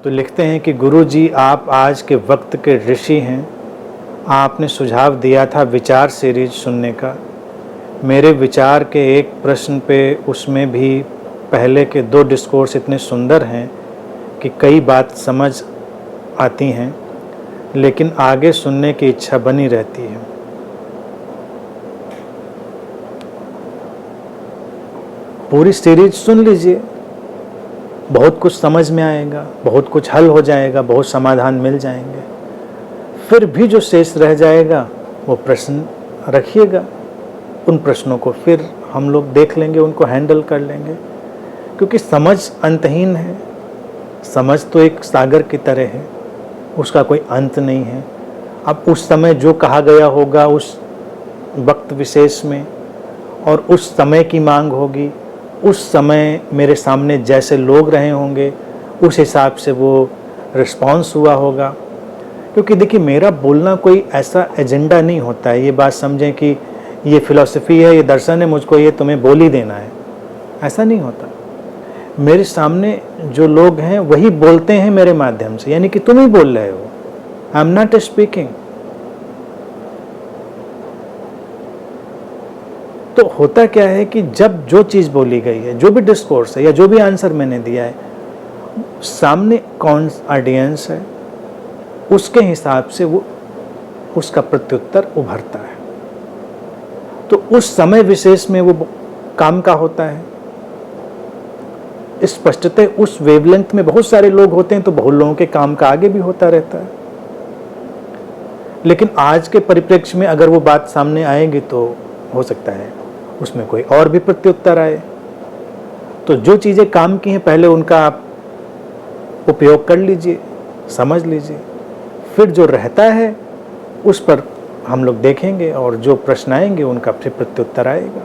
तो लिखते हैं कि गुरुजी आप आज के वक्त के ऋषि हैं। आपने सुझाव दिया था विचार सीरीज सुनने का। मेरे विचार के एक प्रश्न पे उसमें भी पहले के 2 डिस्कोर्स इतने सुंदर हैं कि कई बात समझ आती हैं, लेकिन आगे सुनने की इच्छा बनी रहती है। पूरी सीरीज सुन लीजिए, बहुत कुछ समझ में आएगा, बहुत कुछ हल हो जाएगा, बहुत समाधान मिल जाएंगे। फिर भी जो शेष रह जाएगा वो प्रश्न रखिएगा। उन प्रश्नों को फिर हम लोग देख लेंगे, उनको हैंडल कर लेंगे, क्योंकि समझ अंतहीन है। समझ तो एक सागर की तरह है, उसका कोई अंत नहीं है। अब उस समय जो कहा गया होगा उस वक्त विशेष में, और उस समय की मांग होगी, उस समय मेरे सामने जैसे लोग रहे होंगे उस हिसाब से वो रिस्पॉन्स हुआ होगा। क्योंकि देखिए, मेरा बोलना कोई ऐसा एजेंडा नहीं होता है, ये बात समझें कि ये फ़िलॉसफी है, ये दर्शन है, मुझको ये तुम्हें बोल ही देना है, ऐसा नहीं होता। मेरे सामने जो लोग हैं वही बोलते हैं मेरे माध्यम से, यानी कि तुम ही बोल रहे हो, आई एम नॉट स्पीकिंग। तो होता क्या है कि जब जो चीज़ बोली गई है, जो भी डिस्कोर्स है या जो भी आंसर मैंने दिया है, सामने कौन ऑडियंस है उसके हिसाब से वो उसका प्रत्युत्तर उभरता है। तो उस समय विशेष में वो काम का होता है। स्पष्टतः उस वेवलेंथ में बहुत सारे लोग होते हैं, तो बहुत लोगों के काम का आगे भी होता रहता है। लेकिन आज के परिप्रेक्ष्य में अगर वो बात सामने आएगी तो हो सकता है उसमें कोई और भी प्रत्युत्तर आए। तो जो चीज़ें काम की हैं पहले उनका आप उपयोग कर लीजिए, समझ लीजिए, फिर जो रहता है उस पर हम लोग देखेंगे और जो प्रश्न आएंगे उनका फिर प्रत्युत्तर आएगा।